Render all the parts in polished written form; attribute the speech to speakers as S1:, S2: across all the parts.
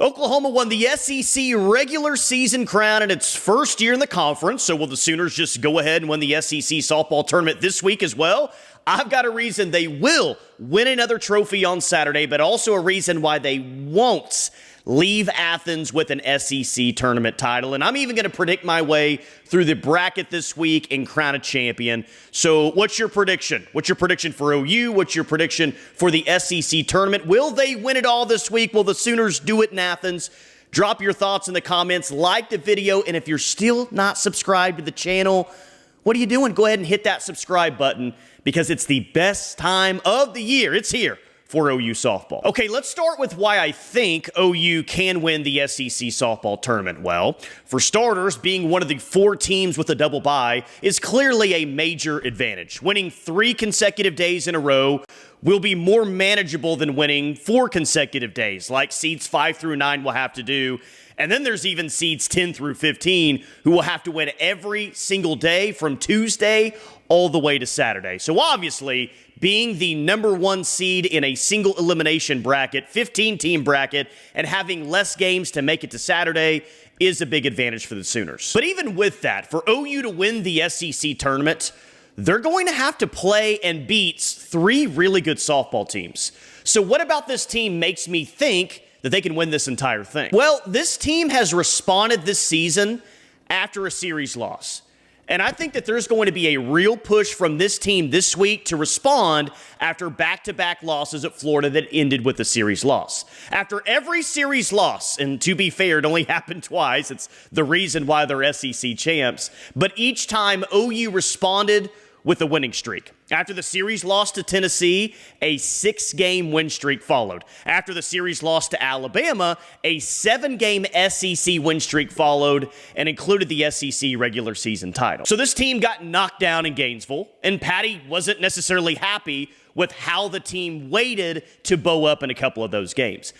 S1: Oklahoma won the SEC regular season crown in its first year in the conference, so will the Sooners just go ahead and win the SEC softball tournament this week as well? I've got a reason they will win another trophy on Saturday, but also a reason why they won't leave Athens with an SEC tournament title. And I'm even going to predict my way through the bracket this week and crown a champion. So what's your prediction? What's your prediction for OU? What's your prediction for the SEC tournament? Will they win it all this week? Will the Sooners do it in Athens? Drop your thoughts in the comments, like the video, and if you're still not subscribed to the channel, what are you doing? Go ahead and hit that subscribe button because it's the best time of the year. It's here for OU softball. Okay, let's start with why I think OU can win the SEC softball tournament. Well, for starters, being one of the 4 teams with a double bye is clearly a major advantage. Winning 3 consecutive days in a row will be more manageable than winning 4 consecutive days, like seeds 5 through 9 will have to do. And then there's even seeds 10 through 15 who will have to win every single day from Tuesday all the way to Saturday. So obviously, being the number 1 seed in a single elimination bracket, 15-team bracket, and having less games to make it to Saturday is a big advantage for the Sooners. But even with that, for OU to win the SEC tournament, they're going to have to play and beat 3 really good softball teams. So what about this team makes me think that they can win this entire thing? Well, this team has responded this season after a series loss. And I think that there's going to be a real push from this team this week to respond after back-to-back losses at Florida that ended with a series loss. After every series loss, and to be fair, it only happened twice. It's the reason why they're SEC champs. But each time OU responded with a winning streak. After the series loss to Tennessee, a 6-game win streak followed. After the series loss to Alabama, a 7-game SEC win streak followed and included the SEC regular season title. So this team got knocked down in Gainesville, and Patty wasn't necessarily happy with how the team waited to bow up in a couple of those games.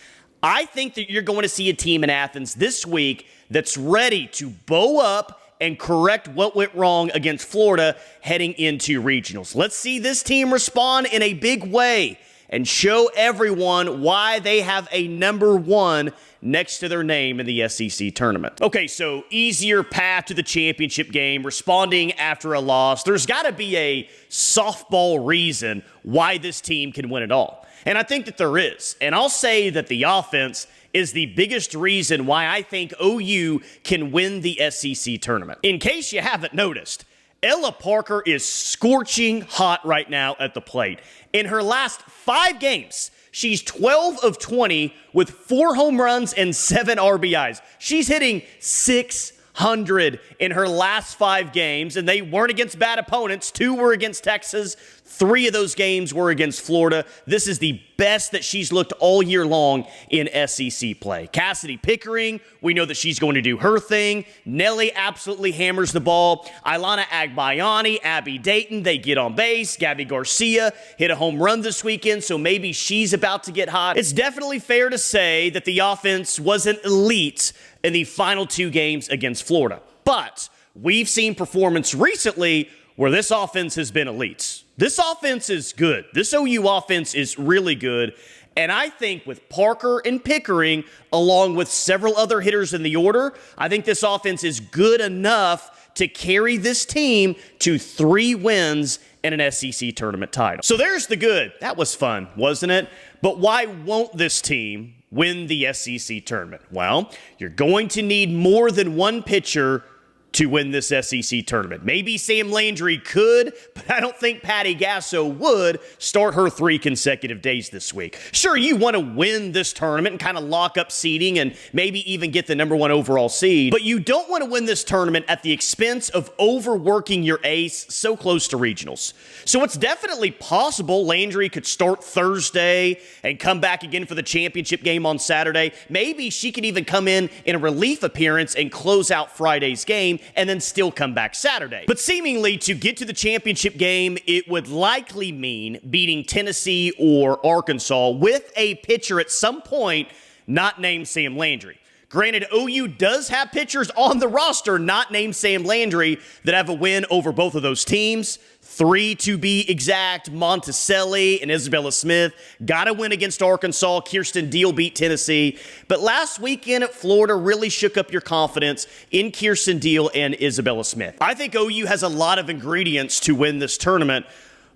S1: I think that you're going to see a team in Athens this week that's ready to bow up and correct what went wrong against Florida heading into regionals. Let's see this team respond in a big way and show everyone why they have a number 1 next to their name in the SEC tournament. Okay, so easier path to the championship game, responding after a loss. There's got to be a softball reason why this team can win it all. And I think that there is. And I'll say that the offense is the biggest reason why I think OU can win the SEC tournament. In case you haven't noticed, Ella Parker is scorching hot right now at the plate. In her last 5 games, she's 12 of 20 with 4 home runs and 7 RBIs. She's hitting 600 in her last 5 games, and they weren't against bad opponents. 2 were against Texas. 3 of those games were against Florida. This is the best that she's looked all year long in SEC play. Cassidy Pickering, we know that she's going to do her thing. Nelly absolutely hammers the ball. Ilana Agbayani, Abby Dayton, they get on base. Gabby Garcia hit a home run this weekend, so maybe she's about to get hot. It's definitely fair to say that the offense wasn't elite in the final 2 games against Florida. But we've seen performance recently where this offense has been elite. This offense is good. This OU offense is really good. And I think with Parker and Pickering, along with several other hitters in the order, I think this offense is good enough to carry this team to 3 wins and an SEC tournament title. So there's the good. That was fun, wasn't it? But why won't this team win the SEC tournament? Well, you're going to need more than 1 pitcher to win this SEC tournament. Maybe Sam Landry could, but I don't think Patty Gasso would start her 3 consecutive days this week. Sure, you want to win this tournament and kind of lock up seeding and maybe even get the number 1 overall seed, but you don't want to win this tournament at the expense of overworking your ace so close to regionals. So it's definitely possible Landry could start Thursday and come back again for the championship game on Saturday. Maybe she could even come in a relief appearance and close out Friday's game and then still come back Saturday. But seemingly to get to the championship game, it would likely mean beating Tennessee or Arkansas with a pitcher at some point not named Sam Landry. Granted, OU does have pitchers on the roster, not named Sam Landry, that have a win over both of those teams. 3 to be exact. Monticelli and Isabella Smith got a win against Arkansas. Kirsten Deal beat Tennessee. But last weekend at Florida really shook up your confidence in Kirsten Deal and Isabella Smith. I think OU has a lot of ingredients to win this tournament.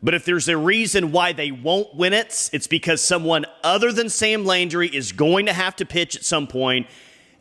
S1: But if there's a reason why they won't win it, it's because someone other than Sam Landry is going to have to pitch at some point.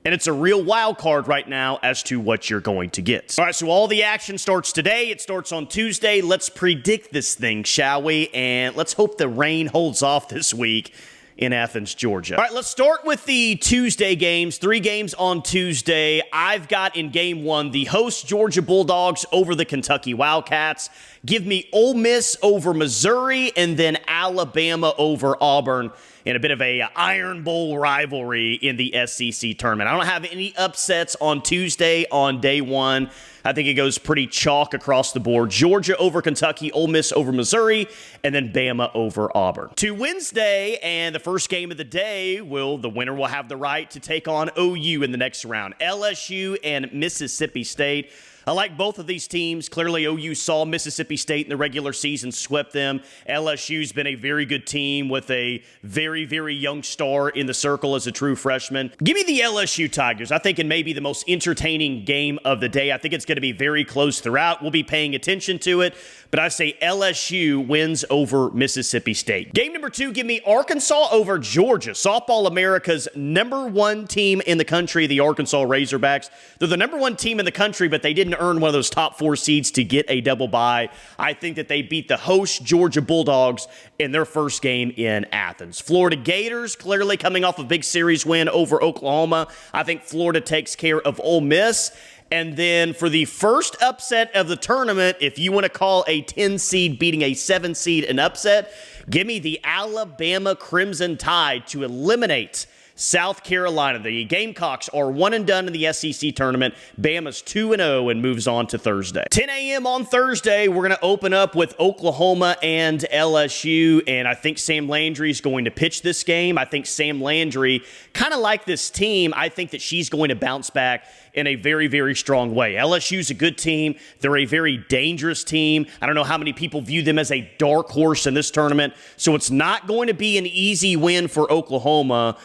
S1: And it's a real wild card right now as to what you're going to get. All right, so all the action starts today. It starts on Tuesday. Let's predict this thing, shall we? And let's hope the rain holds off this week in Athens, Georgia. All right, let's start with the Tuesday games. 3 games on Tuesday. I've got in game 1 the host Georgia Bulldogs over the Kentucky Wildcats. Give me Ole Miss over Missouri and then Alabama over Auburn in a bit of a Iron Bowl rivalry in the SEC tournament. I don't have any upsets on Tuesday on day 1. I think it goes pretty chalk across the board. Georgia over Kentucky, Ole Miss over Missouri, and then Bama over Auburn. To Wednesday, and the first game of the day, the winner will have the right to take on OU in the next round. LSU and Mississippi State. I like both of these teams. Clearly, OU saw Mississippi State in the regular season, swept them. LSU's been a very good team with a very, very young star in the circle as a true freshman. Give me the LSU Tigers. I think in maybe the most entertaining game of the day. I think it's going to be very close throughout. We'll be paying attention to it. But I say LSU wins over Mississippi State. Game number 2, give me Arkansas over Georgia. Softball America's #1 team in the country, the Arkansas Razorbacks. They're the #1 team in the country, but they didn't earn one of those top 4 seeds to get a double bye. I think that they beat the host Georgia Bulldogs in their first game in Athens. Florida Gators clearly coming off a big series win over Oklahoma. I think Florida takes care of Ole Miss. And then for the first upset of the tournament, if you want to call a 10 seed beating a 7 seed an upset, give me the Alabama Crimson Tide to eliminate South Carolina. The Gamecocks are 1 and done in the SEC tournament. Bama's 2-0 and moves on to Thursday. 10 a.m. on Thursday, we're going to open up with Oklahoma and LSU, and I think Sam Landry is going to pitch this game. I think Sam Landry, kind of like this team, I think that she's going to bounce back in a very, very strong way. LSU's a good team. They're a very dangerous team. I don't know how many people view them as a dark horse in this tournament, so it's not going to be an easy win for Oklahoma.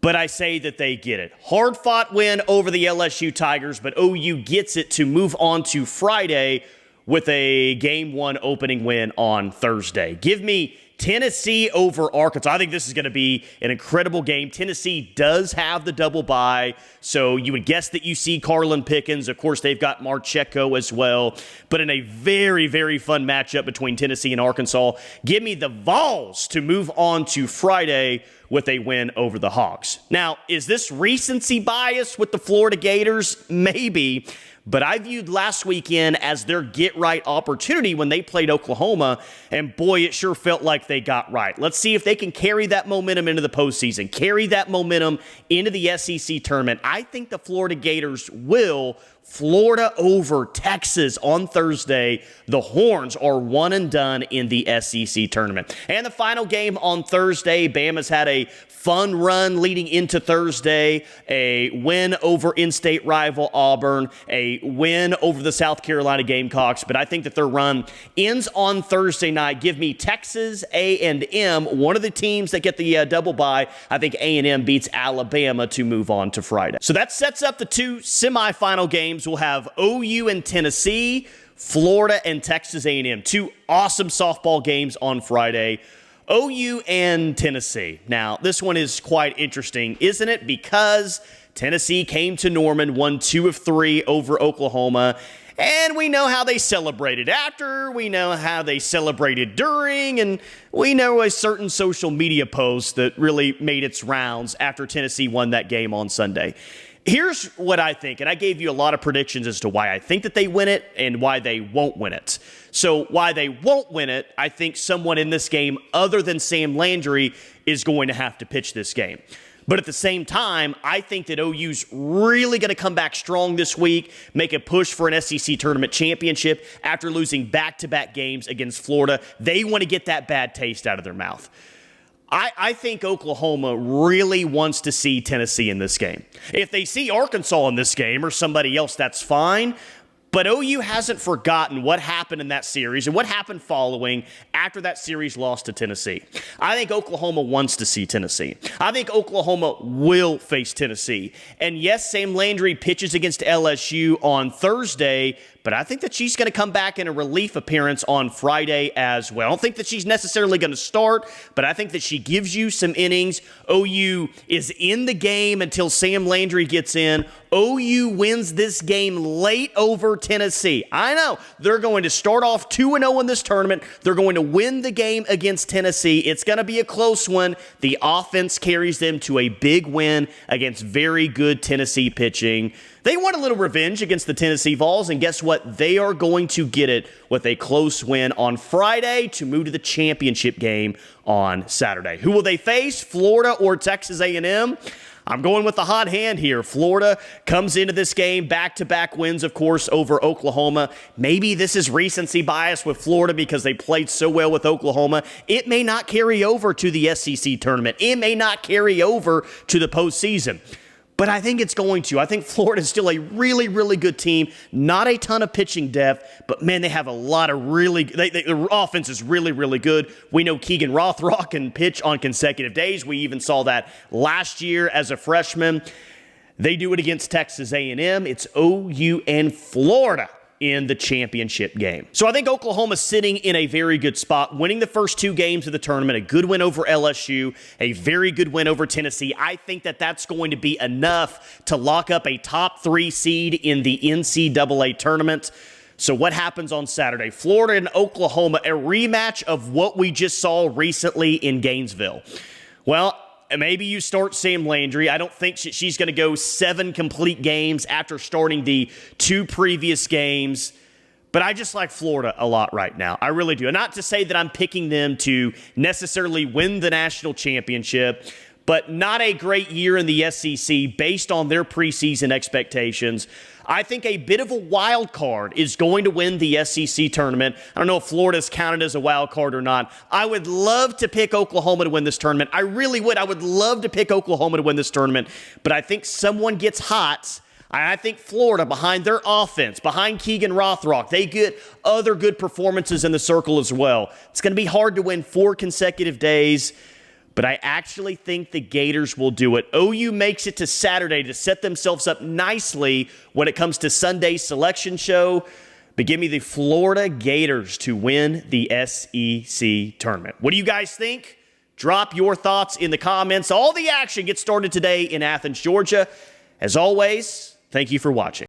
S1: But I say that they get it. Hard-fought win over the LSU Tigers, but OU gets it to move on to Friday with a Game 1 opening win on Thursday. Give me Tennessee over Arkansas. I think this is going to be an incredible game. Tennessee does have the double bye, so you would guess that you see Carlin Pickens. Of course, they've got Marcheco as well, but in a very, very fun matchup between Tennessee and Arkansas. Give me the Vols to move on to Friday with a win over the Hawks. Now, is this recency bias with the Florida Gators? Maybe. But I viewed last weekend as their get-right opportunity when they played Oklahoma, and boy, it sure felt like they got right. Let's see if they can carry that momentum into the postseason, carry that momentum into the SEC tournament. I think the Florida Gators will. Florida over Texas on Thursday. The Horns are 1 and done in the SEC tournament. And the final game on Thursday, Bama's had a fun run leading into Thursday, a win over in-state rival Auburn, a win over the South Carolina Gamecocks, but I think that their run ends on Thursday night. Give me Texas A&M, one of the teams that get the double bye. I think A&M beats Alabama to move on to Friday. So that sets up the 2 semifinal games. We'll have OU and Tennessee, Florida and Texas A&M. 2 awesome softball games on Friday. OU and Tennessee. Now, this one is quite interesting, isn't it? Because Tennessee came to Norman, won 2 of 3 over Oklahoma, and we know how they celebrated after, we know how they celebrated during, and we know a certain social media post that really made its rounds after Tennessee won that game on Sunday. Here's what I think, and I gave you a lot of predictions as to why I think that they win it and why they won't win it. So why they won't win it, I think someone in this game other than Sam Landry is going to have to pitch this game. But at the same time, I think that OU's really going to come back strong this week, make a push for an SEC tournament championship after losing back-to-back games against Florida. They want to get that bad taste out of their mouth. I think Oklahoma really wants to see Tennessee in this game. If they see Arkansas in this game or somebody else, that's fine. But OU hasn't forgotten what happened in that series and what happened following after that series lost to Tennessee. I think Oklahoma wants to see Tennessee. I think Oklahoma will face Tennessee. And yes, Sam Landry pitches against LSU on Thursday, but I think that she's going to come back in a relief appearance on Friday as well. I don't think that she's necessarily going to start, but I think that she gives you some innings. OU is in the game until Sam Landry gets in. OU wins this game late over Tennessee. I know they're going to start off 2-0 in this tournament. They're going to win the game against Tennessee. It's going to be a close one. The offense carries them to a big win against very good Tennessee pitching. They want a little revenge against the Tennessee Vols, and guess what? They are going to get it with a close win on Friday to move to the championship game on Saturday. Who will they face, Florida or Texas A&M? I'm going with the hot hand here. Florida comes into this game, back-to-back wins, of course, over Oklahoma. Maybe this is recency bias with Florida because they played so well with Oklahoma. It may not carry over to the SEC tournament. It may not carry over to the postseason. But I think it's going to. I think Florida is still a really, really good team. Not a ton of pitching depth, but man, they have a lot of really. The offense is really, really good. We know Keegan Rothrock can pitch on consecutive days. We even saw that last year as a freshman. They do it against Texas A&M. It's OU and Florida in the championship game. So I think Oklahoma's sitting in a very good spot, winning the first two games of the tournament, a good win over LSU, a very good win over Tennessee. I think that that's going to be enough to lock up a top 3 seed in the NCAA tournament. So what happens on Saturday? Florida and Oklahoma, a rematch of what we just saw recently in Gainesville. Well, maybe you start Sam Landry. I don't think she's going to go 7 complete games after starting the 2 previous games. But I just like Florida a lot right now. I really do. And not to say that I'm picking them to necessarily win the national championship, but not a great year in the SEC based on their preseason expectations. I think a bit of a wild card is going to win the SEC tournament. I don't know if Florida's counted as a wild card or not. I would love to pick Oklahoma to win this tournament. I really would. I would love to pick Oklahoma to win this tournament. But I think someone gets hot. I think Florida, behind their offense, behind Keegan Rothrock, they get other good performances in the circle as well. It's going to be hard to win 4 consecutive days. But I actually think the Gators will do it. OU makes it to Saturday to set themselves up nicely when it comes to Sunday's selection show. But give me the Florida Gators to win the SEC tournament. What do you guys think? Drop your thoughts in the comments. All the action gets started today in Athens, Georgia. As always, thank you for watching.